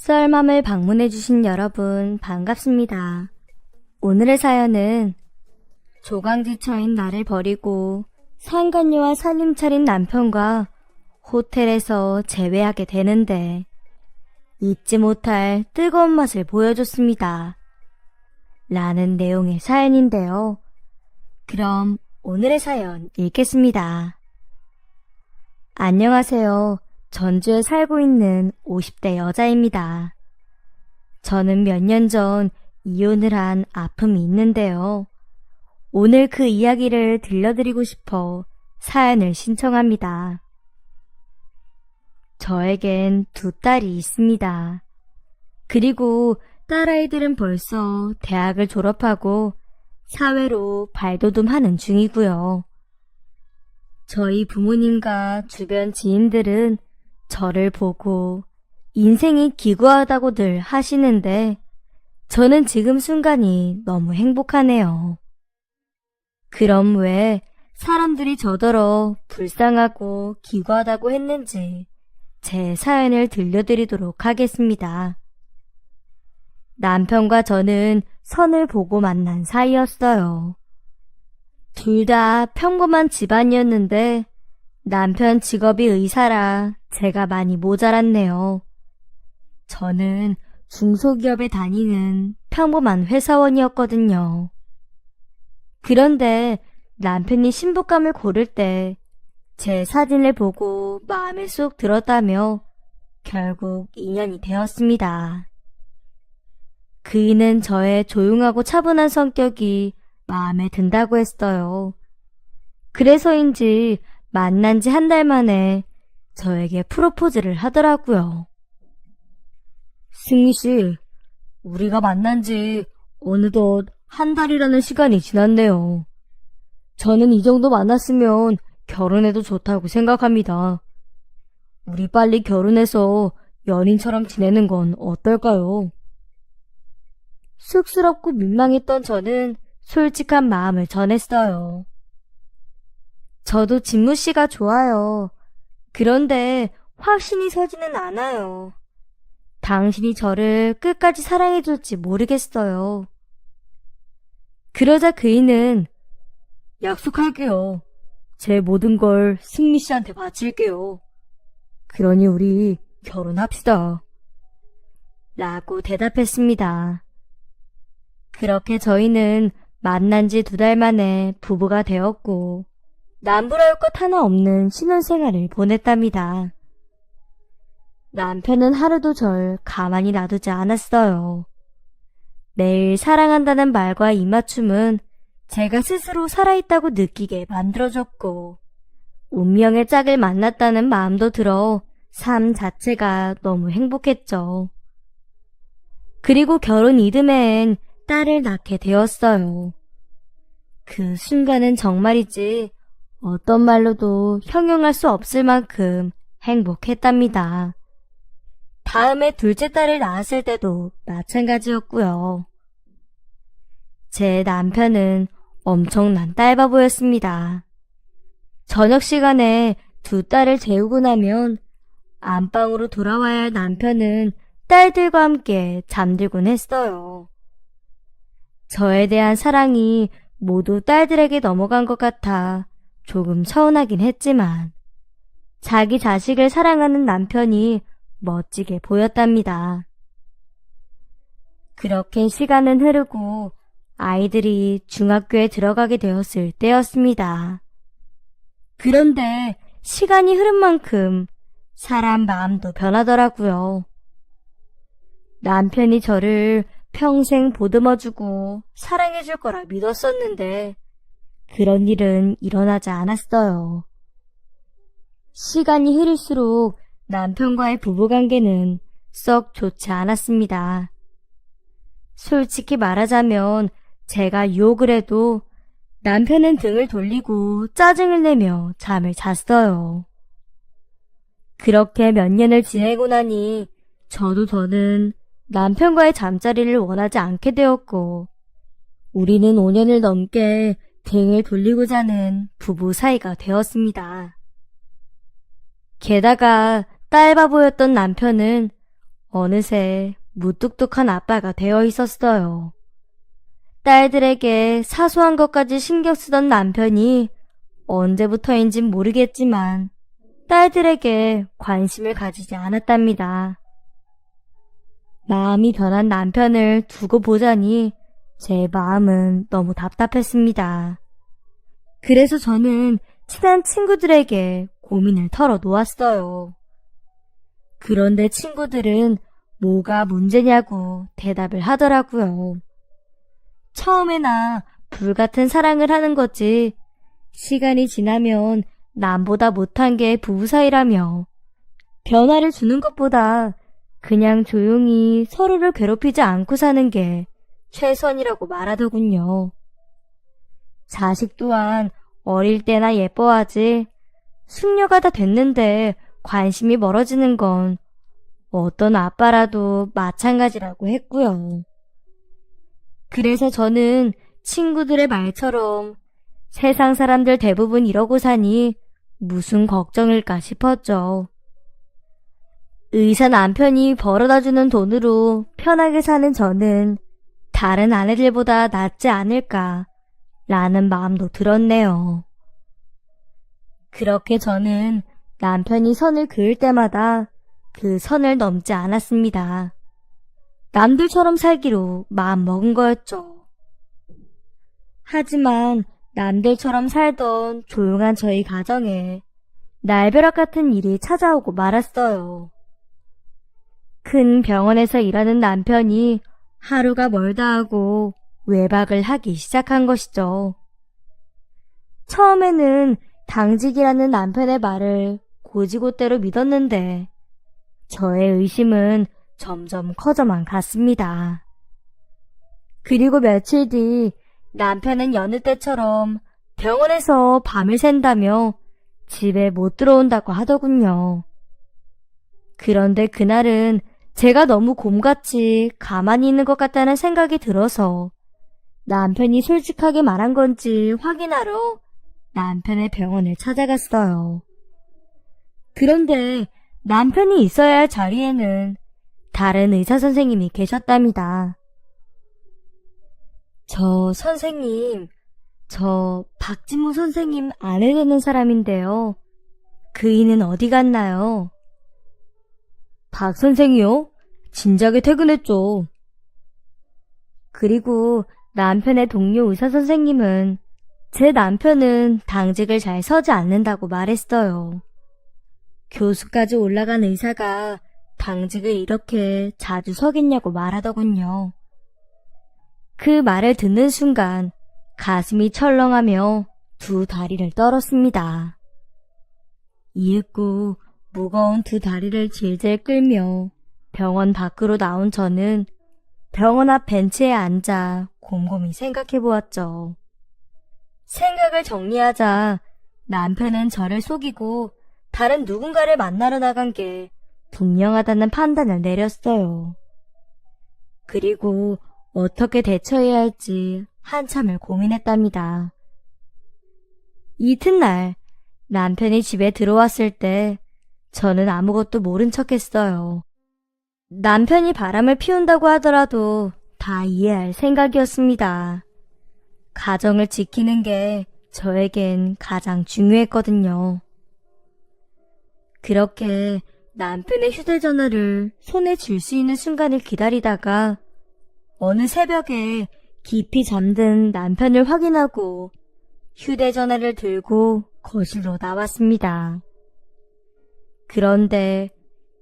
썰맘을 방문해주신 여러분 반갑습니다. 오늘의 사연은 조강지처인 나를 버리고 상간녀와 살림 차린 남편과 호텔에서 재회하게 되는데 잊지 못할 뜨거운 맛을 보여줬습니다. 라는 내용의 사연인데요. 그럼 오늘의 사연 읽겠습니다. 안녕하세요. 전주에 살고 있는 50대 여자입니다. 저는 몇 년 전 이혼을 한 아픔이 있는데요. 오늘 그 이야기를 들려드리고 싶어 사연을 신청합니다. 저에겐 두 딸이 있습니다. 그리고 딸아이들은 벌써 대학을 졸업하고 사회로 발돋움하는 중이고요. 저희 부모님과 주변 지인들은 저를 보고 인생이 기구하다고들 하시는데 저는 지금 순간이 너무 행복하네요. 그럼 왜 사람들이 저더러 불쌍하고 기구하다고 했는지 제 사연을 들려드리도록 하겠습니다. 남편과 저는 선을 보고 만난 사이였어요. 둘 다 평범한 집안이었는데 남편 직업이 의사라 제가 많이 모자랐네요. 저는 중소기업에 다니는 평범한 회사원이었거든요. 그런데 남편이 신부감을 고를 때 제 사진을 보고 마음에 쏙 들었다며 결국 인연이 되었습니다. 그이는 저의 조용하고 차분한 성격이 마음에 든다고 했어요. 그래서인지 만난 지 한 달 만에 저에게 프로포즈를 하더라고요. 승희씨, 우리가 만난 지 어느덧 한 달이라는 시간이 지났네요. 저는 이 정도 만났으면 결혼해도 좋다고 생각합니다. 우리 빨리 결혼해서 연인처럼 지내는 건 어떨까요? 쑥스럽고 민망했던 저는 솔직한 마음을 전했어요. 저도 진무씨가 좋아요. 그런데 확신이 서지는 않아요. 당신이 저를 끝까지 사랑해줄지 모르겠어요. 그러자 그이는 약속할게요. 제 모든 걸 승미씨한테 바칠게요. 그러니 우리 결혼합시다. 라고 대답했습니다. 그렇게 저희는 만난 지 2달 만에 부부가 되었고 남부러울 것 하나 없는 신혼생활을 보냈답니다. 남편은 하루도 절 가만히 놔두지 않았어요. 매일 사랑한다는 말과 입맞춤은 제가 스스로 살아있다고 느끼게 만들어줬고 운명의 짝을 만났다는 마음도 들어 삶 자체가 너무 행복했죠. 그리고 결혼 이듬해엔 딸을 낳게 되었어요. 그 순간은 정말이지 어떤 말로도 형용할 수 없을 만큼 행복했답니다. 다음에 둘째 딸을 낳았을 때도 마찬가지였고요. 제 남편은 엄청난 딸바보였습니다. 저녁 시간에 2딸을 재우고 나면 안방으로 돌아와야 할 남편은 딸들과 함께 잠들곤 했어요. 저에 대한 사랑이 모두 딸들에게 넘어간 것 같아 조금 서운하긴 했지만 자기 자식을 사랑하는 남편이 멋지게 보였답니다. 그렇게 시간은 흐르고 아이들이 중학교에 들어가게 되었을 때였습니다. 그런데 시간이 흐른 만큼 사람 마음도 변하더라고요. 남편이 저를 평생 보듬어주고 사랑해줄 거라 믿었었는데 그런 일은 일어나지 않았어요. 시간이 흐를수록 남편과의 부부관계는 썩 좋지 않았습니다. 솔직히 말하자면 제가 유혹을 해도 남편은 등을 돌리고 짜증을 내며 잠을 잤어요. 그렇게 몇 년을 지내고 나니 저도 더는 남편과의 잠자리를 원하지 않게 되었고 우리는 5년을 넘게 등을 돌리고 자는 부부 사이가 되었습니다. 게다가 딸바보였던 남편은 어느새 무뚝뚝한 아빠가 되어 있었어요. 딸들에게 사소한 것까지 신경 쓰던 남편이 언제부터인진 모르겠지만 딸들에게 관심을 가지지 않았답니다. 마음이 변한 남편을 두고 보자니 제 마음은 너무 답답했습니다. 그래서 저는 친한 친구들에게 고민을 털어놓았어요. 그런데 친구들은 뭐가 문제냐고 대답을 하더라고요. 처음에나 불같은 사랑을 하는 거지 시간이 지나면 남보다 못한 게 부부 사이라며 변화를 주는 것보다 그냥 조용히 서로를 괴롭히지 않고 사는 게 최선이라고 말하더군요. 자식 또한 어릴 때나 예뻐하지 숙녀가 다 됐는데 관심이 멀어지는 건 어떤 아빠라도 마찬가지라고 했고요. 그래서 저는 친구들의 말처럼 세상 사람들 대부분 이러고 사니 무슨 걱정일까 싶었죠. 의사 남편이 벌어다주는 돈으로 편하게 사는 저는 다른 아내들보다 낫지 않을까 라는 마음도 들었네요. 그렇게 저는 남편이 선을 그을 때마다 그 선을 넘지 않았습니다. 남들처럼 살기로 마음먹은 거였죠. 하지만 남들처럼 살던 조용한 저희 가정에 날벼락 같은 일이 찾아오고 말았어요. 큰 병원에서 일하는 남편이 하루가 멀다 하고 외박을 하기 시작한 것이죠. 처음에는 당직이라는 남편의 말을 고지고대로 믿었는데 저의 의심은 점점 커져만 갔습니다. 그리고 며칠 뒤 남편은 여느 때처럼 병원에서 밤을 샌다며 집에 못 들어온다고 하더군요. 그런데 그날은 제가 너무 곰같이 가만히 있는 것 같다는 생각이 들어서 남편이 솔직하게 말한 건지 확인하러 남편의 병원을 찾아갔어요. 그런데 남편이 있어야 할 자리에는 다른 의사 선생님이 계셨답니다. 저 선생님, 저 박진무 선생님 아내 되는 사람인데요. 그이는 어디 갔나요? 박 선생이요? 진작에 퇴근했죠. 그리고 남편의 동료 의사 선생님은 제 남편은 당직을 잘 서지 않는다고 말했어요. 교수까지 올라간 의사가 당직을 이렇게 자주 서겠냐고 말하더군요. 그 말을 듣는 순간 가슴이 철렁하며 두 다리를 떨었습니다. 이윽고 무거운 두 다리를 질질 끌며 병원 밖으로 나온 저는 병원 앞 벤치에 앉아 곰곰이 생각해 보았죠. 생각을 정리하자 남편은 저를 속이고 다른 누군가를 만나러 나간 게 분명하다는 판단을 내렸어요. 그리고 어떻게 대처해야 할지 한참을 고민했답니다. 이튿날 남편이 집에 들어왔을 때 저는 아무것도 모른 척했어요. 남편이 바람을 피운다고 하더라도 다 이해할 생각이었습니다. 가정을 지키는 게 저에겐 가장 중요했거든요. 그렇게 남편의 휴대전화를 손에 쥘 수 있는 순간을 기다리다가 어느 새벽에 깊이 잠든 남편을 확인하고 휴대전화를 들고 거실로 나왔습니다. 그런데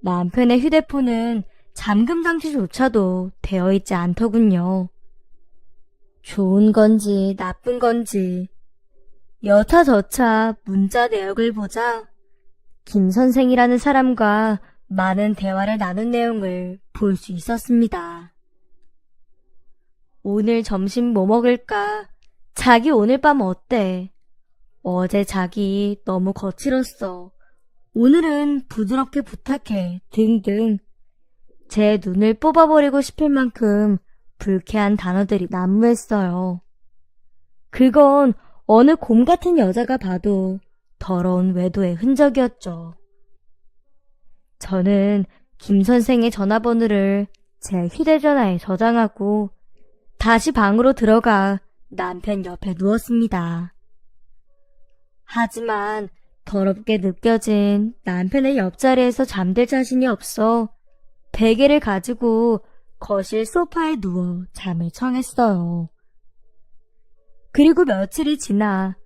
남편의 휴대폰은 잠금 장치조차도 되어 있지 않더군요. 좋은 건지 나쁜 건지 여차저차 문자 내역을 보자 김 선생이라는 사람과 많은 대화를 나눈 내용을 볼 수 있었습니다. 오늘 점심 뭐 먹을까? 자기 오늘 밤 어때? 어제 자기 너무 거칠었어. 오늘은 부드럽게 부탁해. 등등. 제 눈을 뽑아버리고 싶을 만큼 불쾌한 단어들이 난무했어요. 그건 어느 곰 같은 여자가 봐도 더러운 외도의 흔적이었죠. 저는 김 선생의 전화번호를 제 휴대전화에 저장하고 다시 방으로 들어가 남편 옆에 누웠습니다. 하지만 더럽게 느껴진 남편의 옆자리에서 잠들 자신이 없어 베개를 가지고 거실 소파에 누워 잠을 청했어요. 그리고 며칠이 지나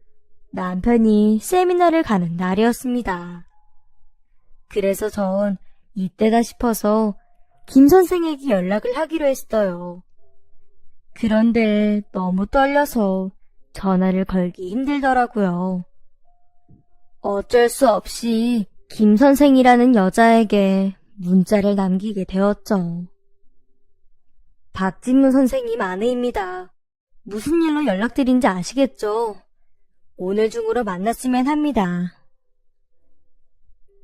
남편이 세미나를 가는 날이었습니다. 그래서 전 이때다 싶어서 김 선생에게 연락을 하기로 했어요. 그런데 너무 떨려서 전화를 걸기 힘들더라고요. 어쩔 수 없이 김 선생이라는 여자에게 문자를 남기게 되었죠. 박진무 선생님 아내입니다. 무슨 일로 연락드린지 아시겠죠? 오늘 중으로 만났으면 합니다.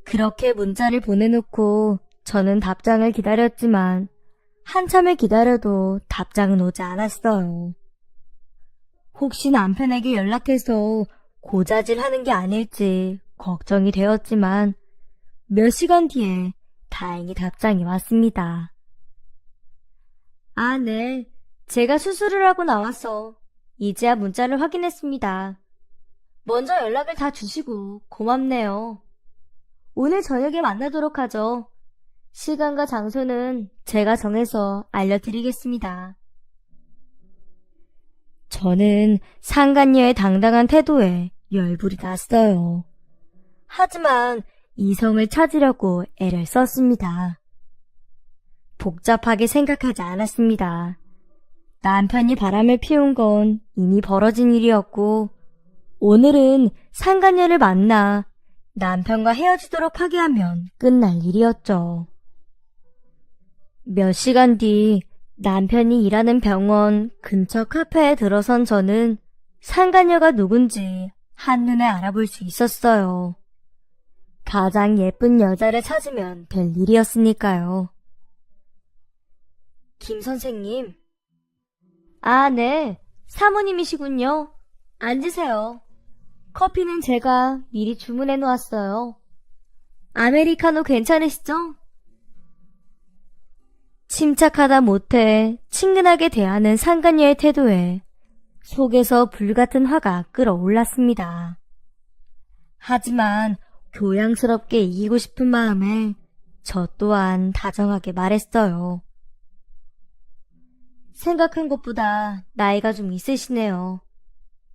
그렇게 문자를 보내놓고 저는 답장을 기다렸지만 한참을 기다려도 답장은 오지 않았어요. 혹시 남편에게 연락해서 고자질하는 게 아닐지 걱정이 되었지만 몇 시간 뒤에 다행히 답장이 왔습니다. 아, 네. 제가 수술을 하고 나와서 이제야 문자를 확인했습니다. 먼저 연락을 다 주시고 고맙네요. 오늘 저녁에 만나도록 하죠. 시간과 장소는 제가 정해서 알려드리겠습니다. 저는 상간녀의 당당한 태도에 열불이 났어요. 하지만 이성을 찾으려고 애를 썼습니다. 복잡하게 생각하지 않았습니다. 남편이 바람을 피운 건 이미 벌어진 일이었고 오늘은 상간녀를 만나 남편과 헤어지도록 하게 하면 끝날 일이었죠. 몇 시간 뒤 남편이 일하는 병원 근처 카페에 들어선 저는 상간녀가 누군지 한눈에 알아볼 수 있었어요. 가장 예쁜 여자를 찾으면 될 일이었으니까요. 김 선생님. 아, 네. 사모님이시군요. 앉으세요. 커피는 제가 미리 주문해 놓았어요. 아메리카노 괜찮으시죠? 침착하다 못해 친근하게 대하는 상간녀의 태도에 속에서 불같은 화가 끓어올랐습니다. 하지만 교양스럽게 이기고 싶은 마음에 저 또한 다정하게 말했어요. 생각한 것보다 나이가 좀 있으시네요.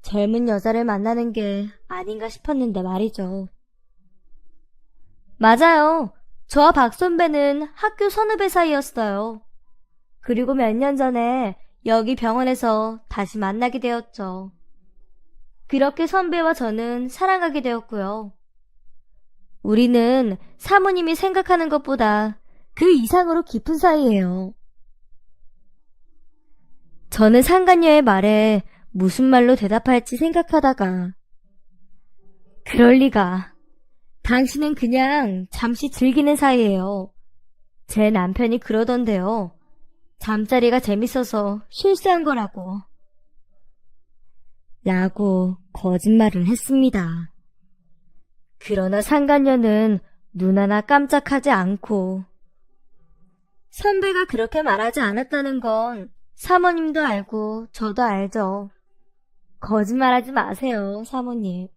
젊은 여자를 만나는 게 아닌가 싶었는데 말이죠. 맞아요. 저와 박 선배는 학교 선후배 사이였어요. 그리고 몇 년 전에 여기 병원에서 다시 만나게 되었죠. 그렇게 선배와 저는 사랑하게 되었고요. 우리는 사모님이 생각하는 것보다 그 이상으로 깊은 사이예요. 저는 상간녀의 말에 무슨 말로 대답할지 생각하다가 그럴 리가. 당신은 그냥 잠시 즐기는 사이예요. 제 남편이 그러던데요. 잠자리가 재밌어서 실수한 거라고. 라고 거짓말을 했습니다. 그러나 상간녀는 눈 하나 깜짝하지 않고 선배가 그렇게 말하지 않았다는 건 사모님도 알고 저도 알죠. 거짓말하지 마세요, 사모님.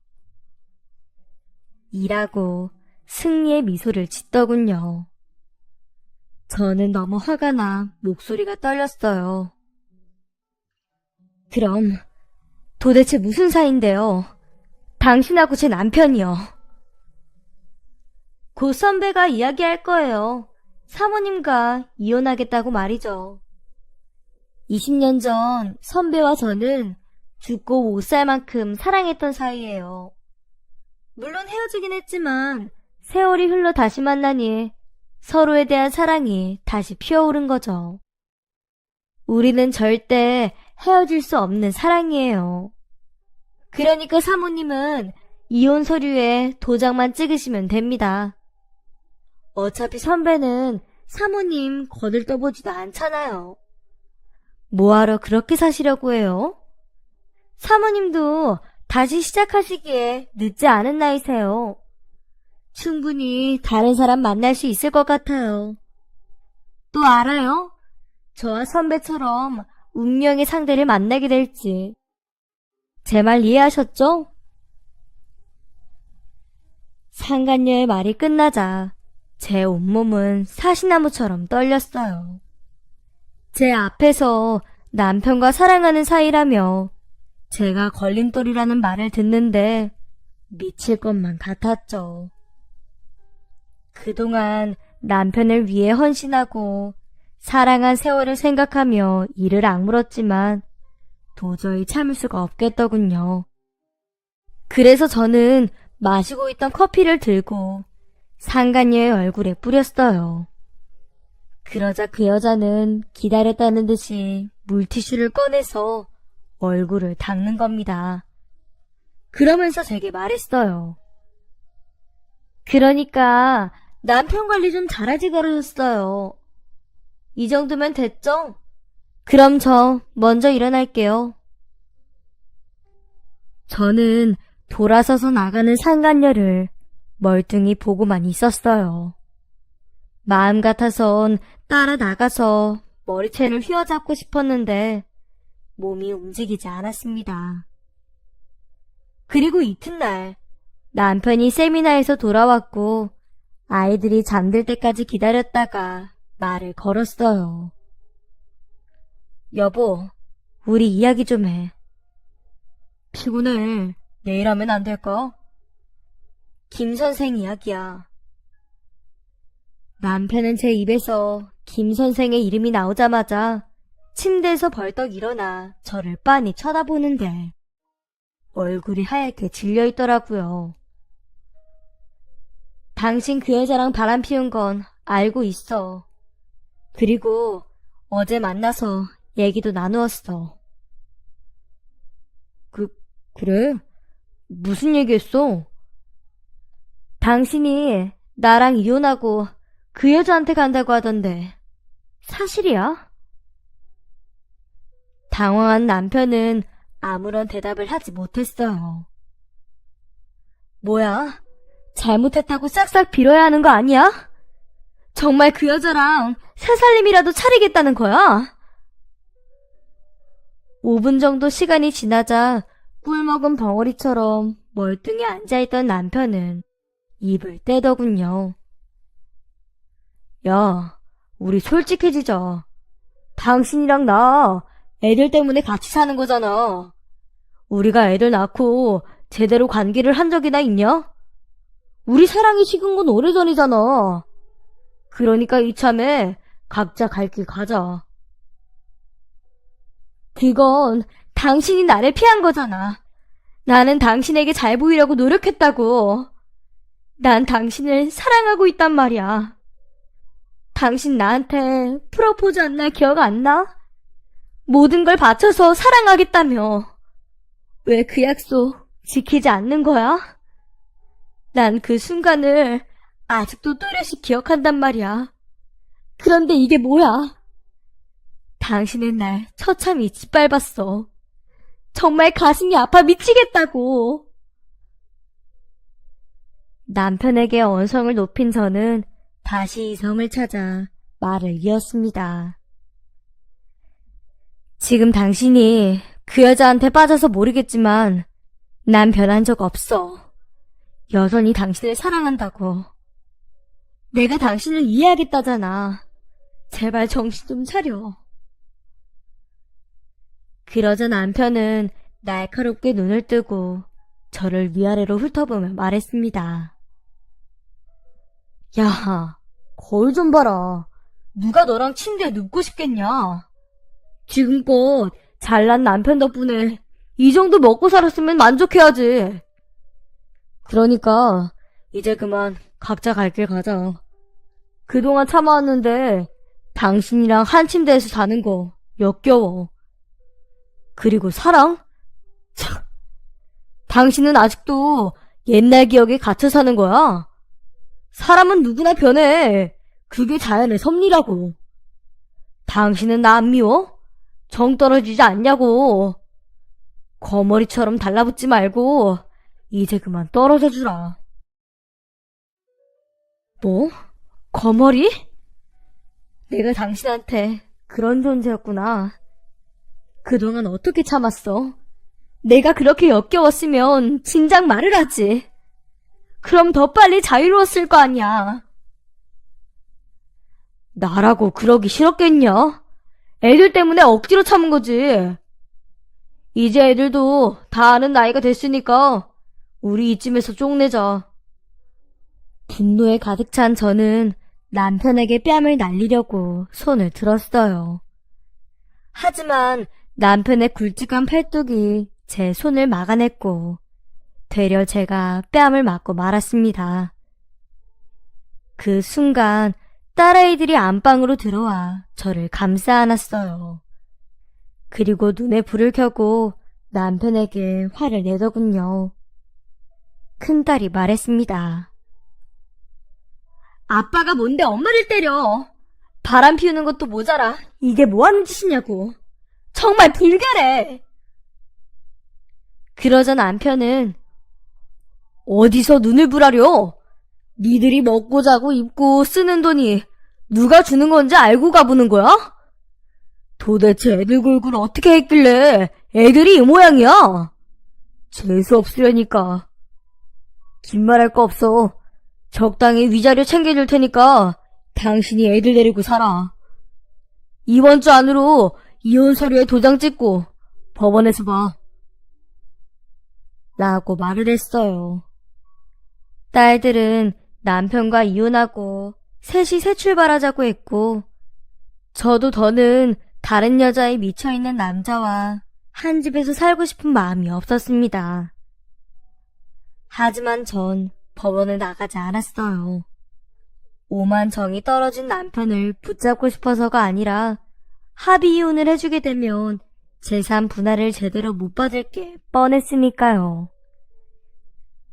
이라고 승리의 미소를 짓더군요. 저는 너무 화가 나 목소리가 떨렸어요. 그럼 도대체 무슨 사이인데요? 당신하고 제 남편이요. 고 선배가 이야기할 거예요. 사모님과 이혼하겠다고 말이죠. 20년 전 선배와 저는 죽고 못 살 만큼 사랑했던 사이예요. 물론 헤어지긴 했지만 세월이 흘러 다시 만나니 서로에 대한 사랑이 다시 피어오른 거죠. 우리는 절대 헤어질 수 없는 사랑이에요. 그러니까 사모님은 이혼 서류에 도장만 찍으시면 됩니다. 어차피 선배는 사모님 거들떠보지도 않잖아요. 뭐하러 그렇게 사시려고 해요? 사모님도 다시 시작하시기에 늦지 않은 나이세요. 충분히 다른 사람 만날 수 있을 것 같아요. 또 알아요? 저와 선배처럼 운명의 상대를 만나게 될지. 제 말 이해하셨죠? 상간녀의 말이 끝나자 제 온몸은 사시나무처럼 떨렸어요. 제 앞에서 남편과 사랑하는 사이라며 제가 걸림돌이라는 말을 듣는데 미칠 것만 같았죠. 그동안 남편을 위해 헌신하고 사랑한 세월을 생각하며 이를 악물었지만 도저히 참을 수가 없겠더군요. 그래서 저는 마시고 있던 커피를 들고 상간녀의 얼굴에 뿌렸어요. 그러자 그 여자는 기다렸다는 듯이 물티슈를 꺼내서 얼굴을 닦는 겁니다. 그러면서 제게 말했어요. 그러니까 남편 관리 좀 잘하지 그러셨어요. 이 정도면 됐죠? 그럼 저 먼저 일어날게요. 저는 돌아서서 나가는 상간녀를 멀뚱히 보고만 있었어요. 마음 같아선 따라 나가서 머리채를 휘어잡고 싶었는데 몸이 움직이지 않았습니다. 그리고 이튿날 남편이 세미나에서 돌아왔고 아이들이 잠들 때까지 기다렸다가 말을 걸었어요. 여보, 우리 이야기 좀 해. 피곤해. 내일 하면 안 될까? 김 선생 이야기야. 남편은 제 입에서 김 선생의 이름이 나오자마자 침대에서 벌떡 일어나 저를 빤히 쳐다보는데 얼굴이 하얗게 질려있더라고요. 당신 그 여자랑 바람 피운 건 알고 있어. 그리고 어제 만나서 얘기도 나누었어. 그래? 무슨 얘기했어? 당신이 나랑 이혼하고 그 여자한테 간다고 하던데 사실이야? 당황한 남편은 아무런 대답을 하지 못했어요. 뭐야? 잘못했다고 싹싹 빌어야 하는 거 아니야? 정말 그 여자랑 새살림이라도 차리겠다는 거야? 5분 정도 시간이 지나자 꿀먹은 벙어리처럼 멀뚱히 앉아있던 남편은 입을 떼더군요. 야, 우리 솔직해지자. 당신이랑 나 애들 때문에 같이 사는 거잖아. 우리가 애들 낳고 제대로 관계를 한 적이나 있냐? 우리 사랑이 식은 건 오래전이잖아. 그러니까 이참에 각자 갈 길 가자. 그건 당신이 나를 피한 거잖아. 나는 당신에게 잘 보이려고 노력했다고. 난 당신을 사랑하고 있단 말이야. 당신 나한테 프로포즈한 날 기억 안 나? 모든 걸 바쳐서 사랑하겠다며. 왜 그 약속 지키지 않는 거야? 난 그 순간을 아직도 또렷이 기억한단 말이야. 그런데 이게 뭐야? 당신은 날 처참히 짓밟았어. 정말 가슴이 아파 미치겠다고. 남편에게 언성을 높인 저는 다시 이성을 찾아 말을 이었습니다. 지금 당신이 그 여자한테 빠져서 모르겠지만 난 변한 적 없어. 여전히 당신을 사랑한다고. 내가 당신을 이해하겠다잖아. 제발 정신 좀 차려. 그러자 남편은 날카롭게 눈을 뜨고 저를 위아래로 훑어보며 말했습니다. 야, 거울 좀 봐라. 누가 너랑 침대에 눕고 싶겠냐? 지금껏 잘난 남편 덕분에 이 정도 먹고 살았으면 만족해야지. 그러니까 이제 그만 각자 갈 길 가자. 그동안 참아왔는데 당신이랑 한 침대에서 자는 거 역겨워. 그리고 사랑? 참, 당신은 아직도 옛날 기억에 갇혀 사는 거야. 사람은 누구나 변해. 그게 자연의 섭리라고. 당신은 나 안 미워? 정 떨어지지 않냐고. 거머리처럼 달라붙지 말고 이제 그만 떨어져 주라. 뭐? 거머리? 내가 당신한테 그런 존재였구나. 그동안 어떻게 참았어? 내가 그렇게 역겨웠으면 진작 말을 하지. 그럼 더 빨리 자유로웠을 거 아니야. 나라고 그러기 싫었겠냐? 애들 때문에 억지로 참은 거지. 이제 애들도 다 아는 나이가 됐으니까 우리 이쯤에서 쪽내자. 분노에 가득 찬 저는 남편에게 뺨을 날리려고 손을 들었어요. 하지만 남편의 굵직한 팔뚝이 제 손을 막아냈고 되려 제가 뺨을 맞고 말았습니다. 그 순간 딸아이들이 안방으로 들어와 저를 감싸 안았어요. 그리고 눈에 불을 켜고 남편에게 화를 내더군요. 큰딸이 말했습니다. 아빠가 뭔데 엄마를 때려. 바람 피우는 것도 모자라. 이게 뭐하는 짓이냐고. 정말 불결해. 그러자 남편은 어디서 눈을 부라려? 니들이 먹고 자고 입고 쓰는 돈이 누가 주는 건지 알고 가보는 거야? 도대체 애들 골고루 어떻게 했길래 애들이 이 모양이야? 재수 없으려니까. 긴 말할 거 없어. 적당히 위자료 챙겨줄 테니까 당신이 애들 데리고 살아. 이번 주 안으로 이혼 서류에 도장 찍고 법원에서 봐. 라고 말을 했어요. 딸들은 남편과 이혼하고 셋이 새 출발하자고 했고 저도 더는 다른 여자에 미쳐있는 남자와 한 집에서 살고 싶은 마음이 없었습니다. 하지만 전 법원에 나가지 않았어요. 오만 정이 떨어진 남편을 붙잡고 싶어서가 아니라 합의 이혼을 해주게 되면 재산 분할을 제대로 못 받을 게 뻔했으니까요.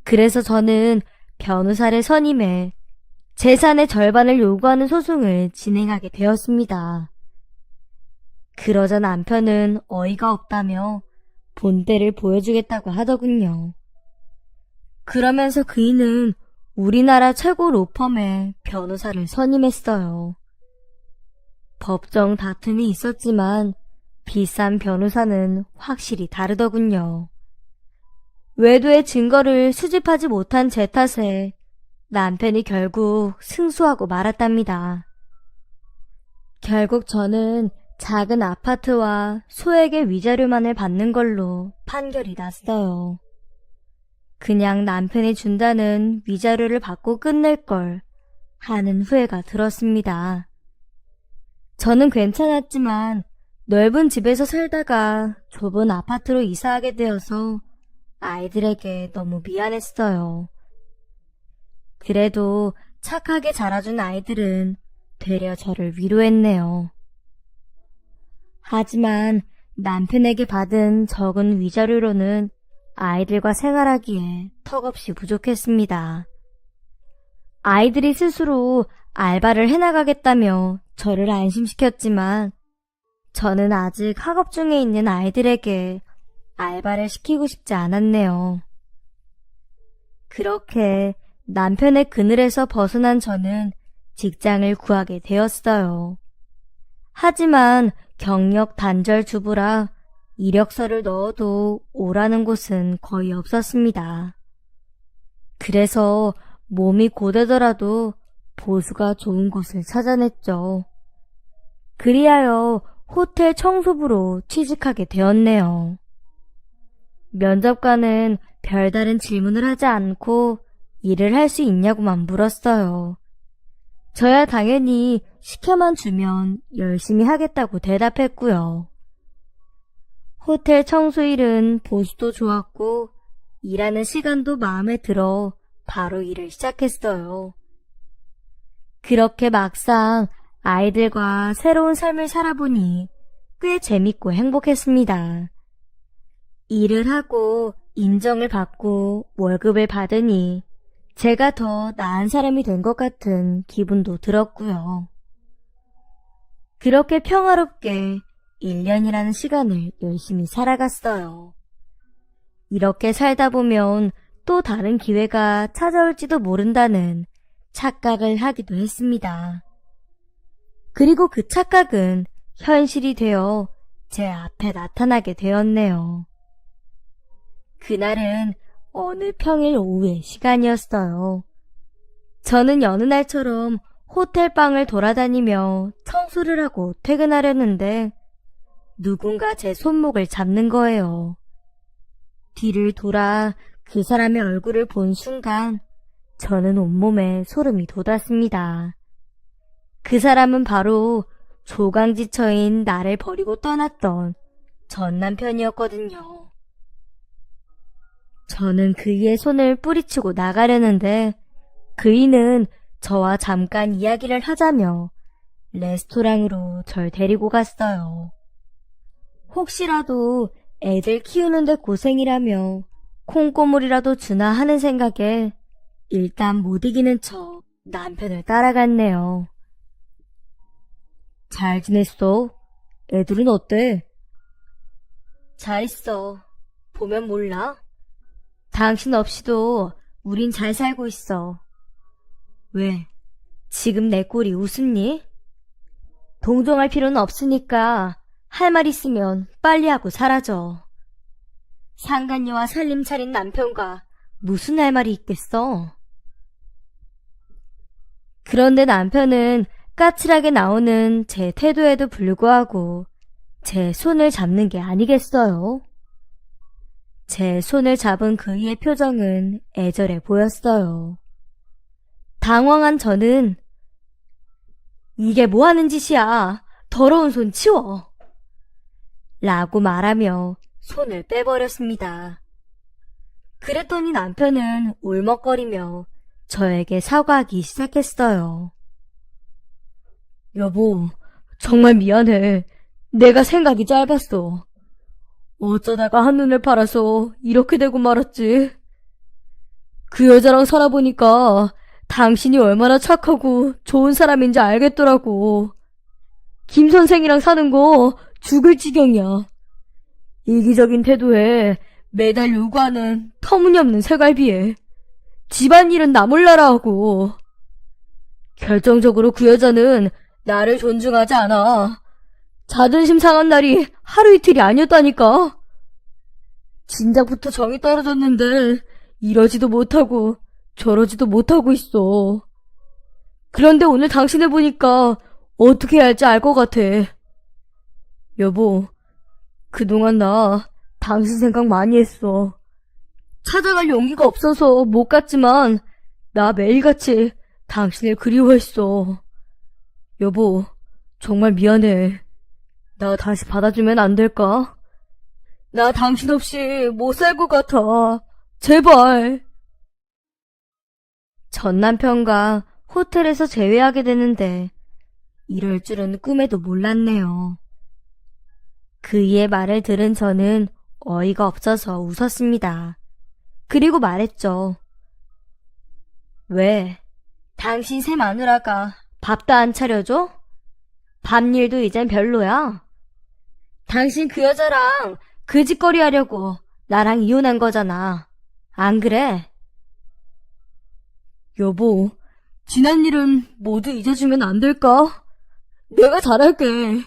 그래서 저는 변호사를 선임해 재산의 절반을 요구하는 소송을 진행하게 되었습니다. 그러자 남편은 어이가 없다며 본때를 보여주겠다고 하더군요. 그러면서 그이는 우리나라 최고 로펌의 변호사를 선임했어요. 법정 다툼이 있었지만 비싼 변호사는 확실히 다르더군요. 외도의 증거를 수집하지 못한 제 탓에 남편이 결국 승소하고 말았답니다. 결국 저는 작은 아파트와 소액의 위자료만을 받는 걸로 판결이 났어요. 그냥 남편이 준다는 위자료를 받고 끝낼 걸 하는 후회가 들었습니다. 저는 괜찮았지만 넓은 집에서 살다가 좁은 아파트로 이사하게 되어서 아이들에게 너무 미안했어요. 그래도 착하게 자라준 아이들은 되려 저를 위로했네요. 하지만 남편에게 받은 적은 위자료로는 아이들과 생활하기에 턱없이 부족했습니다. 아이들이 스스로 알바를 해나가겠다며 저를 안심시켰지만 저는 아직 학업 중에 있는 아이들에게 알바를 시키고 싶지 않았네요. 그렇게 남편의 그늘에서 벗어난 저는 직장을 구하게 되었어요. 하지만 경력 단절 주부라 이력서를 넣어도 오라는 곳은 거의 없었습니다. 그래서 몸이 고되더라도 보수가 좋은 곳을 찾아냈죠. 그리하여 호텔 청소부로 취직하게 되었네요. 면접관은 별다른 질문을 하지 않고 일을 할 수 있냐고만 물었어요. 저야 당연히 시켜만 주면 열심히 하겠다고 대답했고요. 호텔 청소 일은 보수도 좋았고 일하는 시간도 마음에 들어 바로 일을 시작했어요. 그렇게 막상 아이들과 새로운 삶을 살아보니 꽤 재밌고 행복했습니다. 일을 하고 인정을 받고 월급을 받으니 제가 더 나은 사람이 된 것 같은 기분도 들었고요. 그렇게 평화롭게 1년이라는 시간을 열심히 살아갔어요. 이렇게 살다 보면 또 다른 기회가 찾아올지도 모른다는 착각을 하기도 했습니다. 그리고 그 착각은 현실이 되어 제 앞에 나타나게 되었네요. 그날은 어느 평일 오후의 시간이었어요. 저는 여느 날처럼 호텔 방을 돌아다니며 청소를 하고 퇴근하려는데 누군가 제 손목을 잡는 거예요. 뒤를 돌아 그 사람의 얼굴을 본 순간 저는 온몸에 소름이 돋았습니다. 그 사람은 바로 조강지처인 나를 버리고 떠났던 전 남편이었거든요. 저는 그이의 손을 뿌리치고 나가려는데 그이는 저와 잠깐 이야기를 하자며 레스토랑으로 절 데리고 갔어요. 혹시라도 애들 키우는데 고생이라며 콩고물이라도 주나 하는 생각에 일단 못 이기는 척 남편을 따라갔네요. 잘 지냈어? 애들은 어때? 잘 있어. 보면 몰라? 당신 없이도 우린 잘 살고 있어. 왜? 지금 내 꼴이 웃음니? 동정할 필요는 없으니까 할 말 있으면 빨리 하고 사라져. 상간녀와 살림 차린 남편과 무슨 할 말이 있겠어? 그런데 남편은 까칠하게 나오는 제 태도에도 불구하고 제 손을 잡는 게 아니겠어요? 제 손을 잡은 그이의 표정은 애절해 보였어요. 당황한 저는 이게 뭐 하는 짓이야? 더러운 손 치워! 라고 말하며 손을 빼버렸습니다. 그랬더니 남편은 울먹거리며 저에게 사과하기 시작했어요. 여보, 정말 미안해. 내가 생각이 짧았어. 어쩌다가 한눈을 팔아서 이렇게 되고 말았지. 그 여자랑 살아보니까 당신이 얼마나 착하고 좋은 사람인지 알겠더라고. 김 선생이랑 사는 거 죽을 지경이야. 이기적인 태도에 매달 요구하는 터무니없는 세갈비에 집안일은 나 몰라라 하고. 결정적으로 그 여자는 나를 존중하지 않아. 자존심 상한 날이 하루 이틀이 아니었다니까. 진작부터 정이 떨어졌는데 이러지도 못하고 저러지도 못하고 있어. 그런데 오늘 당신을 보니까 어떻게 해야 할지 알 것 같아. 여보, 그동안 나 당신 생각 많이 했어. 찾아갈 용기가 없어서 못 갔지만 나 매일같이 당신을 그리워했어. 여보, 정말 미안해. 나 다시 받아주면 안 될까? 나 당신 없이 못 살 것 같아. 제발. 전 남편과 호텔에서 재회하게 되는데 이럴 줄은 꿈에도 몰랐네요. 그이의 말을 들은 저는 어이가 없어서 웃었습니다. 그리고 말했죠. 왜? 당신 새 마누라가 밥도 안 차려줘? 밥일도 이젠 별로야. 당신 그 여자랑 그 짓거리 하려고 나랑 이혼한 거잖아. 안 그래? 여보, 지난 일은 모두 잊어주면 안 될까? 내가 잘할게.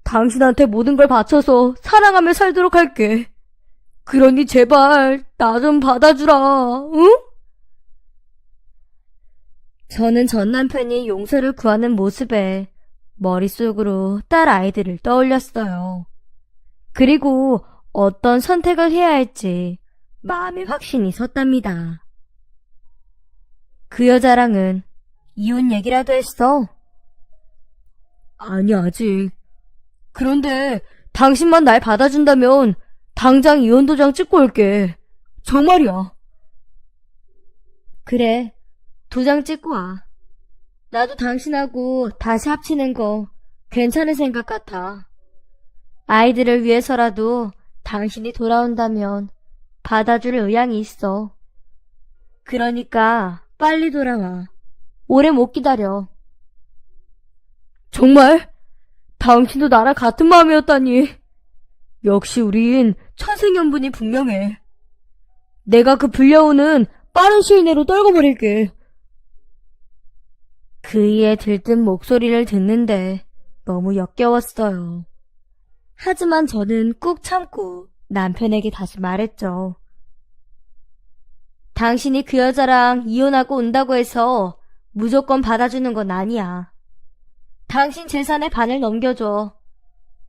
당신한테 모든 걸 바쳐서 사랑하며 살도록 할게. 그러니 제발 나 좀 받아주라, 응? 저는 전 남편이 용서를 구하는 모습에 머릿속으로 딸 아이들을 떠올렸어요. 그리고 어떤 선택을 해야 할지 마음에 확신이 섰답니다. 그 여자랑은 이혼 얘기라도 했어? 아니, 아직. 그런데 당신만 날 받아준다면 당장 이혼 도장 찍고 올게. 정말이야. 그래, 도장 찍고 와. 나도 당신하고 다시 합치는 거 괜찮은 생각 같아. 아이들을 위해서라도 당신이 돌아온다면 받아줄 의향이 있어. 그러니까 빨리 돌아와. 오래 못 기다려. 정말? 당신도 나랑 같은 마음이었다니. 역시 우린 천생연분이 분명해. 내가 그 불려오는 빠른 시일 내로 떨궈버릴게. 그이의 들뜬 목소리를 듣는데 너무 역겨웠어요. 하지만 저는 꾹 참고 남편에게 다시 말했죠. 당신이 그 여자랑 이혼하고 온다고 해서 무조건 받아주는 건 아니야. 당신 재산의 반을 넘겨줘.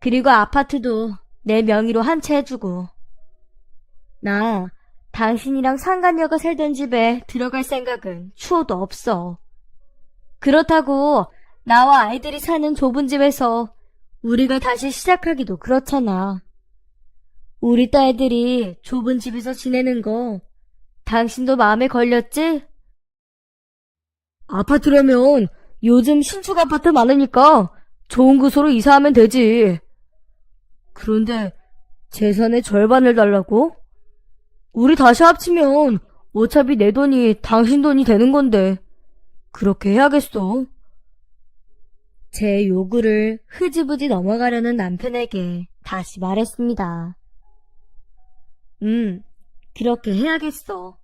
그리고 아파트도 내 명의로 한 채 해주고. 나 당신이랑 상간녀가 살던 집에 들어갈 생각은 추호도 없어. 그렇다고 나와 아이들이 사는 좁은 집에서 우리가 다시 시작하기도 그렇잖아. 우리 딸들이 좁은 집에서 지내는 거 당신도 마음에 걸렸지? 아파트라면 요즘 신축 아파트 많으니까 좋은 곳으로 이사하면 되지. 그런데 재산의 절반을 달라고? 우리 다시 합치면 어차피 내 돈이 당신 돈이 되는 건데 그렇게 해야겠어. 제 요구를 흐지부지 넘어가려는 남편에게 다시 말했습니다. 그렇게 해야겠어.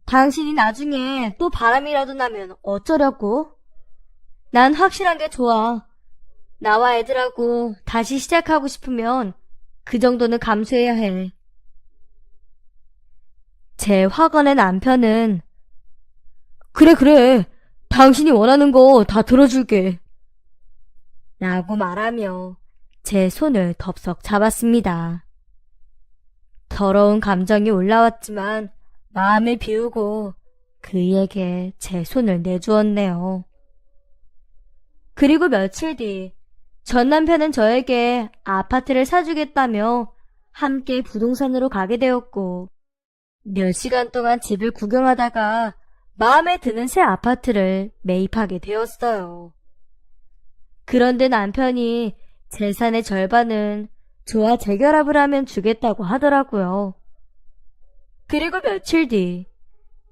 당신이 나중에 또 바람이라도 나면 어쩌려고? 난 확실한 게 좋아. 나와 애들하고 다시 시작하고 싶으면 그 정도는 감수해야 해. 제 화건의 남편은 그래. 당신이 원하는 거 다 들어줄게. 라고 말하며 제 손을 덥석 잡았습니다. 더러운 감정이 올라왔지만 마음을 비우고 그에게 제 손을 내주었네요. 그리고 며칠 뒤 전 남편은 저에게 아파트를 사주겠다며 함께 부동산으로 가게 되었고 몇 시간 동안 집을 구경하다가 마음에 드는 새 아파트를 매입하게 되었어요. 그런데 남편이 재산의 절반은 저와 재결합을 하면 주겠다고 하더라고요. 그리고 며칠 뒤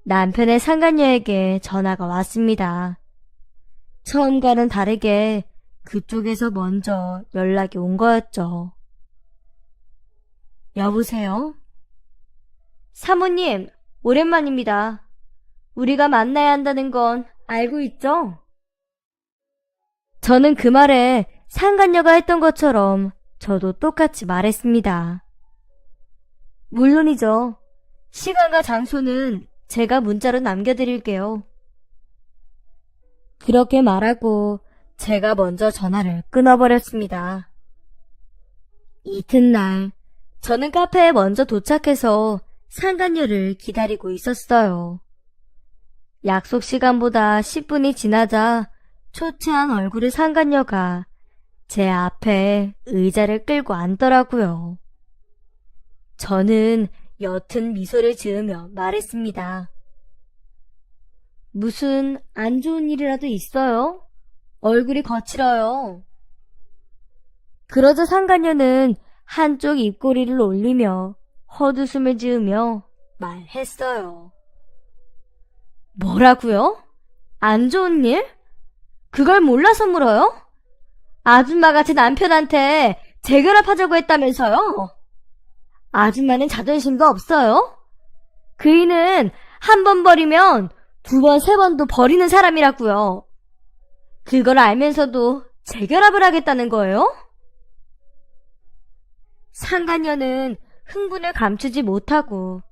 남편의 상간녀에게 전화가 왔습니다. 처음과는 다르게 그쪽에서 먼저 연락이 온 거였죠. 여보세요? 사모님, 오랜만입니다. 우리가 만나야 한다는 건 알고 있죠? 저는 그 말에 상간녀가 했던 것처럼 저도 똑같이 말했습니다. 물론이죠. 시간과 장소는 제가 문자로 남겨드릴게요. 그렇게 말하고 제가 먼저 전화를 끊어버렸습니다. 이튿날 저는 카페에 먼저 도착해서 상간녀를 기다리고 있었어요. 약속 시간보다 10분이 지나자 초췌한 얼굴의 상간녀가 제 앞에 의자를 끌고 앉더라고요. 저는 옅은 미소를 지으며 말했습니다. 무슨 안 좋은 일이라도 있어요? 얼굴이 거칠어요. 그러자 상간녀는 한쪽 입꼬리를 올리며 헛웃음을 지으며 말했어요. 뭐라고요? 안 좋은 일? 그걸 몰라서 물어요? 아줌마같이 남편한테 재결합하자고 했다면서요? 아줌마는 자존심도 없어요? 그이는 한 번 버리면 두 번, 세 번도 버리는 사람이라고요. 그걸 알면서도 재결합을 하겠다는 거예요? 상간녀는 흥분을 감추지 못하고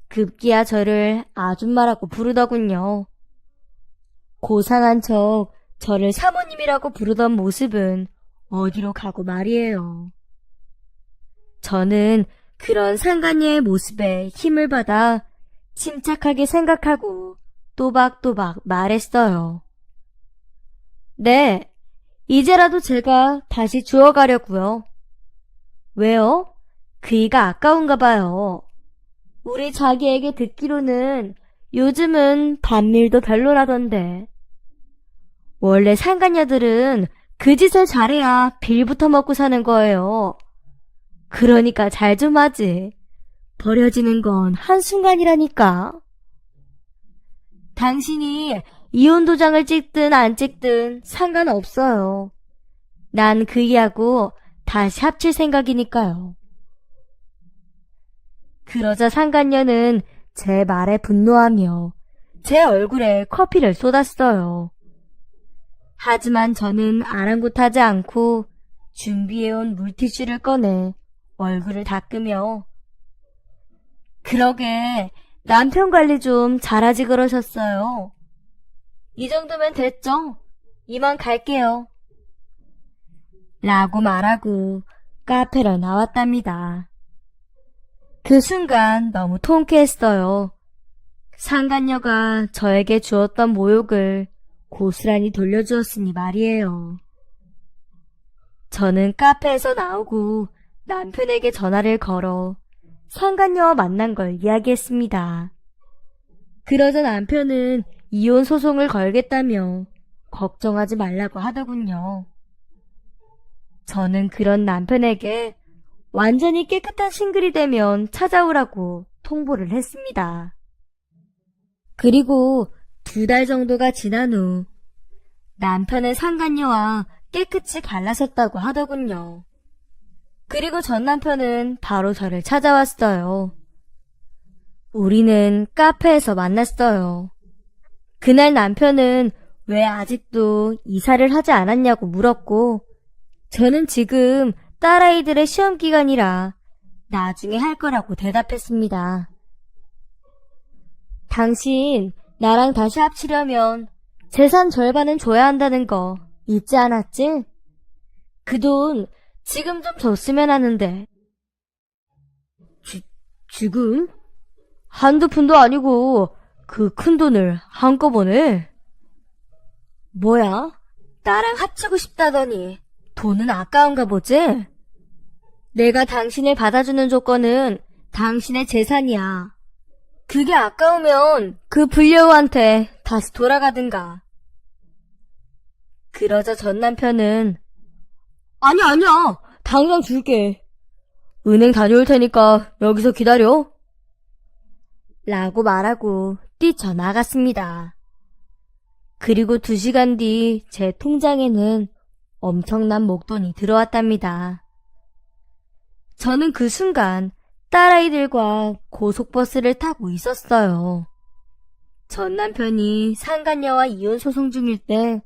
급기야 저를 아줌마라고 부르더군요. 고상한 척 저를 사모님이라고 부르던 모습은 어디로 가고 말이에요. 저는 그런 상간녀의 모습에 힘을 받아 침착하게 생각하고 또박또박 말했어요. 네, 이제라도 제가 다시 주워가려고요. 왜요? 그이가 아까운가 봐요. 우리 자기에게 듣기로는 요즘은 반일도 별로라던데. 원래 상간녀들은 그 짓을 잘해야 빌부터 먹고 사는 거예요. 그러니까 잘 좀 하지. 버려지는 건 한순간이라니까. 당신이 이혼 도장을 찍든 안 찍든 상관없어요. 난 그이하고 다시 합칠 생각이니까요. 그러자 상간녀는 제 말에 분노하며 제 얼굴에 커피를 쏟았어요. 하지만 저는 아랑곳하지 않고 준비해온 물티슈를 꺼내 얼굴을 닦으며 그러게 남편 관리 좀 잘하지 그러셨어요. 이 정도면 됐죠? 이만 갈게요. 라고 말하고 카페로 나왔답니다. 그 순간 너무 통쾌했어요. 상간녀가 저에게 주었던 모욕을 고스란히 돌려주었으니 말이에요. 저는 카페에서 나오고 남편에게 전화를 걸어 상간녀와 만난 걸 이야기했습니다. 그러자 남편은 이혼 소송을 걸겠다며 걱정하지 말라고 하더군요. 저는 그런 남편에게 완전히 깨끗한 싱글이 되면 찾아오라고 통보를 했습니다. 그리고 2달 정도가 지난 후 남편은 상간녀와 깨끗이 갈라섰다고 하더군요. 그리고 전 남편은 바로 저를 찾아왔어요. 우리는 카페에서 만났어요. 그날 남편은 왜 아직도 이사를 하지 않았냐고 물었고 저는 지금 딸아이들의 시험 기간이라 나중에 할 거라고 대답했습니다. 당신 나랑 다시 합치려면 재산 절반은 줘야 한다는 거 잊지 않았지? 그 돈 지금 좀 줬으면 하는데. 지금? 한두 푼도 아니고 그 큰 돈을 한꺼번에? 뭐야? 나랑 합치고 싶다더니 돈은 아까운가 보지? 내가 당신을 받아주는 조건은 당신의 재산이야. 그게 아까우면 그 불려우한테 다시 돌아가든가. 그러자 전 남편은 아니야. 당장 줄게. 은행 다녀올 테니까 여기서 기다려. 라고 말하고 뛰쳐나갔습니다. 그리고 2시간 뒤 제 통장에는 엄청난 목돈이 들어왔답니다. 저는 그 순간 딸아이들과 고속버스를 타고 있었어요. 전 남편이 상간녀와 이혼 소송 중일 때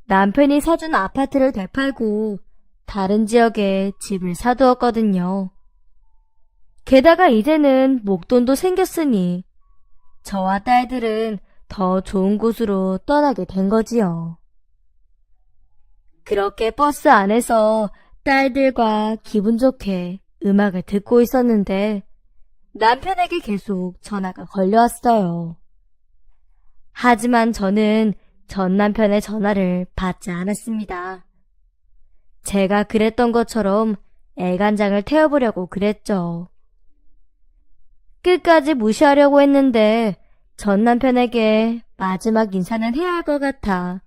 남편이 사준 아파트를 되팔고 다른 지역에 집을 사두었거든요. 게다가 이제는 목돈도 생겼으니 저와 딸들은 더 좋은 곳으로 떠나게 된 거지요. 그렇게 버스 안에서 딸들과 기분 좋게 음악을 듣고 있었는데 남편에게 계속 전화가 걸려왔어요. 하지만 저는 전 남편의 전화를 받지 않았습니다. 제가 그랬던 것처럼 애간장을 태워보려고 그랬죠. 끝까지 무시하려고 했는데 전 남편에게 마지막 인사는 해야 할 것 같아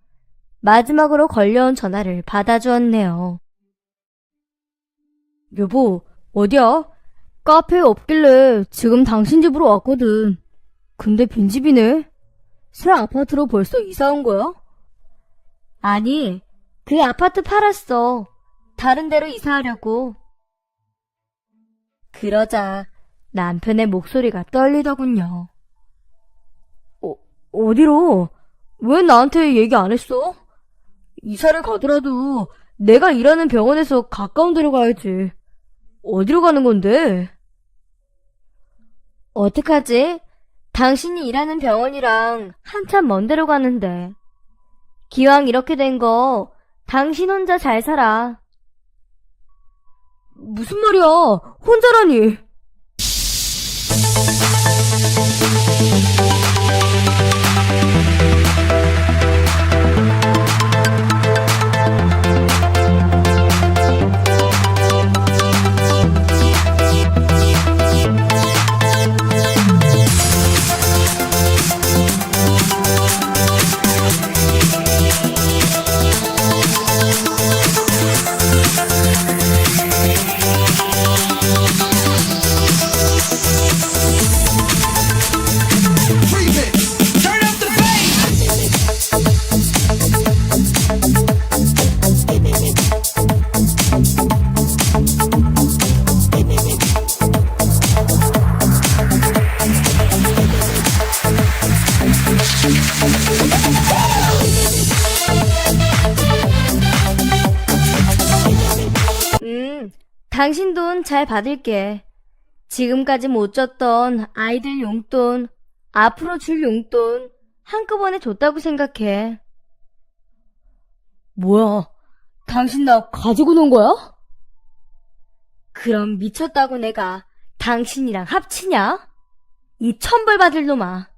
마지막으로 걸려온 전화를 받아주었네요. 여보, 어디야? 카페에 없길래 지금 당신 집으로 왔거든. 근데 빈집이네. 새 아파트로 벌써 이사 온 거야? 아니, 그 아파트 팔았어. 다른 데로 이사하려고. 그러자 남편의 목소리가 떨리더군요. 어디로? 왜 나한테 얘기 안 했어? 이사를 가더라도 내가 일하는 병원에서 가까운 데로 가야지. 어디로 가는 건데? 어떡하지? 당신이 일하는 병원이랑 한참 먼 데로 가는데. 기왕 이렇게 된 거 당신 혼자 잘 살아. 무슨 말이야? 혼자라니. 당신 돈 잘 받을게. 지금까지 못 줬던 아이들 용돈, 앞으로 줄 용돈 한꺼번에 줬다고 생각해. 뭐야, 당신 나 가지고 논 거야? 그럼 미쳤다고 내가 당신이랑 합치냐? 이 천벌 받을 놈아.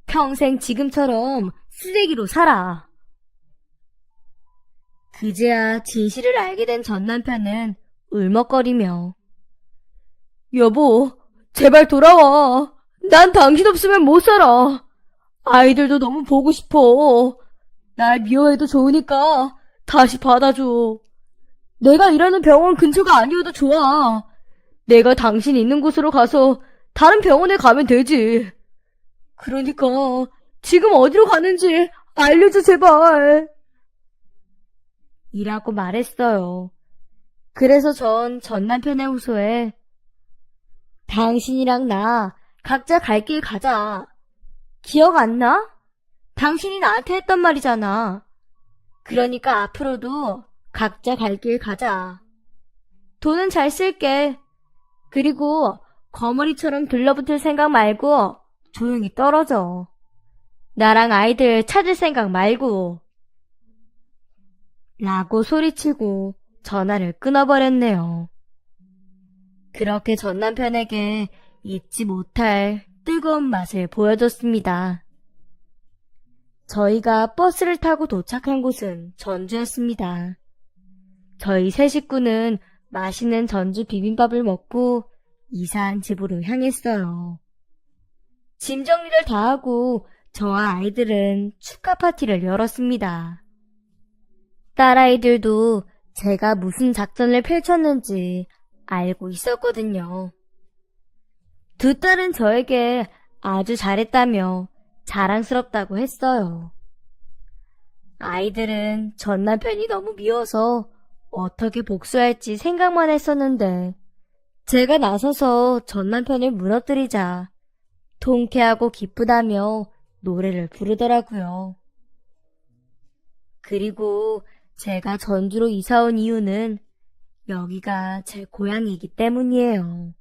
평생 지금처럼 쓰레기로 살아. 그제야 진실을 알게 된 전 남편은 울먹거리며 여보, 제발 돌아와. 난 당신 없으면 못 살아. 아이들도 너무 보고 싶어. 날 미워해도 좋으니까 다시 받아줘. 내가 일하는 병원 근처가 아니어도 좋아. 내가 당신 있는 곳으로 가서 다른 병원에 가면 되지. 그러니까 지금 어디로 가는지 알려줘 제발. 이라고 말했어요. 그래서 전 남편의 호소에 당신이랑 나 각자 갈 길 가자. 기억 안 나? 당신이 나한테 했던 말이잖아. 그러니까 앞으로도 각자 갈 길 가자. 돈은 잘 쓸게. 그리고 거머리처럼 들러붙을 생각 말고 조용히 떨어져. 나랑 아이들 찾을 생각 말고. 라고 소리치고 전화를 끊어버렸네요. 그렇게 전 남편에게 잊지 못할 뜨거운 맛을 보여줬습니다. 저희가 버스를 타고 도착한 곳은 전주였습니다. 저희 세 식구는 맛있는 전주 비빔밥을 먹고 이사한 집으로 향했어요. 짐 정리를 다 하고 저와 아이들은 축하 파티를 열었습니다. 딸아이들도 제가 무슨 작전을 펼쳤는지 알고 있었거든요. 두 딸은 저에게 아주 잘했다며 자랑스럽다고 했어요. 아이들은 전 남편이 너무 미워서 어떻게 복수할지 생각만 했었는데 제가 나서서 전 남편을 무너뜨리자 통쾌하고 기쁘다며 노래를 부르더라고요. 그리고 제가 전주로 이사 온 이유는 여기가 제 고향이기 때문이에요.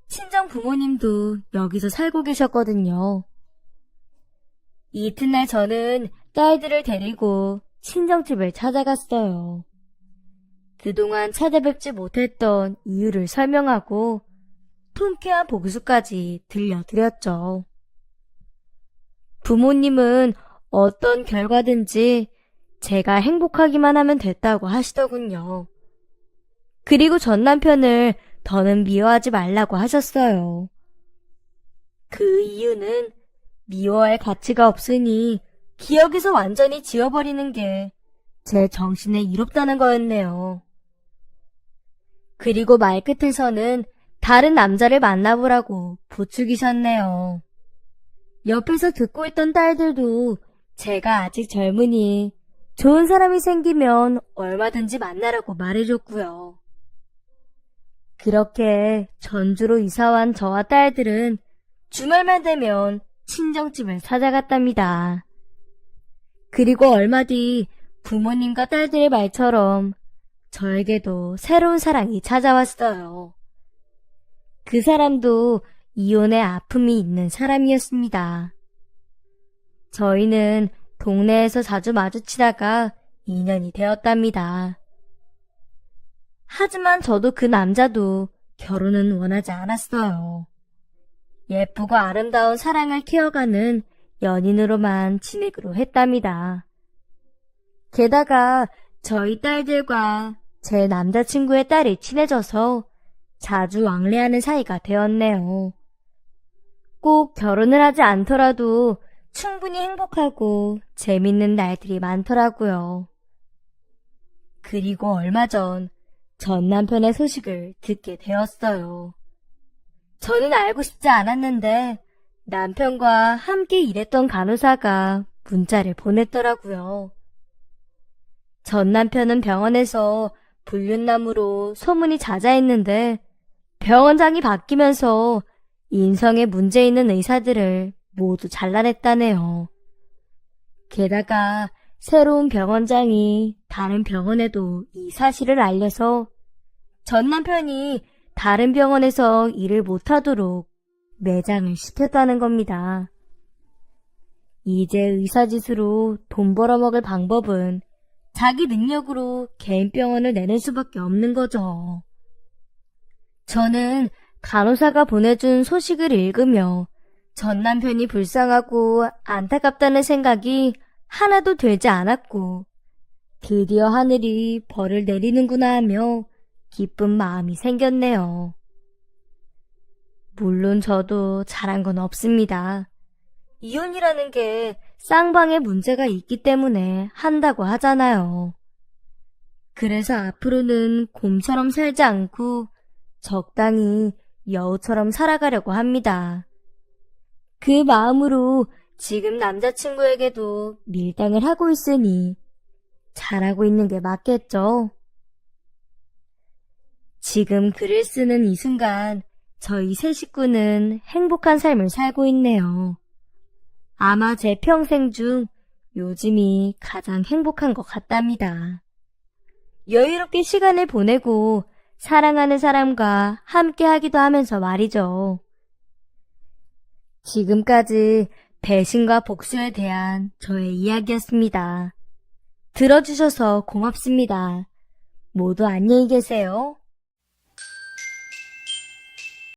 친정 부모님도 여기서 살고 계셨거든요. 이튿날 저는 딸들을 데리고 친정집을 찾아갔어요. 그동안 찾아뵙지 못했던 이유를 설명하고 통쾌한 복수까지 들려드렸죠. 부모님은 어떤 결과든지 제가 행복하기만 하면 됐다고 하시더군요. 그리고 전 남편을 더는 미워하지 말라고 하셨어요. 그 이유는 미워할 가치가 없으니 기억에서 완전히 지워버리는 게 제 정신에 이롭다는 거였네요. 그리고 말끝에서는 다른 남자를 만나보라고 부추기셨네요. 옆에서 듣고 있던 딸들도 제가 아직 젊으니 좋은 사람이 생기면 얼마든지 만나라고 말해줬고요. 그렇게 전주로 이사한 저와 딸들은 주말만 되면 친정집을 찾아갔답니다. 그리고 얼마 뒤 부모님과 딸들의 말처럼 저에게도 새로운 사랑이 찾아왔어요. 그 사람도 이혼의 아픔이 있는 사람이었습니다. 저희는 동네에서 자주 마주치다가 인연이 되었답니다. 하지만 저도 그 남자도 결혼은 원하지 않았어요. 예쁘고 아름다운 사랑을 키워가는 연인으로만 지내기로 했답니다. 게다가 저희 딸들과 제 남자친구의 딸이 친해져서 자주 왕래하는 사이가 되었네요. 꼭 결혼을 하지 않더라도 충분히 행복하고 재밌는 날들이 많더라고요. 그리고 얼마 전 남편의 소식을 듣게 되었어요. 저는 알고 싶지 않았는데 남편과 함께 일했던 간호사가 문자를 보냈더라고요. 전 남편은 병원에서 불륜남으로 소문이 자자했는데 병원장이 바뀌면서 인성에 문제 있는 의사들을 모두 잘라냈다네요. 게다가 새로운 병원장이 다른 병원에도 이 사실을 알려서 전 남편이 다른 병원에서 일을 못하도록 매장을 시켰다는 겁니다. 이제 의사짓으로 돈 벌어먹을 방법은 자기 능력으로 개인 병원을 내는 수밖에 없는 거죠. 저는 간호사가 보내준 소식을 읽으며 전 남편이 불쌍하고 안타깝다는 생각이 하나도 들지 않았고 드디어 하늘이 벌을 내리는구나 하며 기쁜 마음이 생겼네요. 물론 저도 잘한 건 없습니다. 이혼이라는 게 쌍방에 문제가 있기 때문에 한다고 하잖아요. 그래서 앞으로는 곰처럼 살지 않고 적당히 여우처럼 살아가려고 합니다. 그 마음으로 지금 남자친구에게도 밀당을 하고 있으니 잘하고 있는 게 맞겠죠? 지금 글을 쓰는 이 순간 저희 세 식구는 행복한 삶을 살고 있네요. 아마 제 평생 중 요즘이 가장 행복한 것 같답니다. 여유롭게 시간을 보내고 사랑하는 사람과 함께 하기도 하면서 말이죠. 지금까지 배신과 복수에 대한 저의 이야기였습니다. 들어주셔서 고맙습니다. 모두 안녕히 계세요.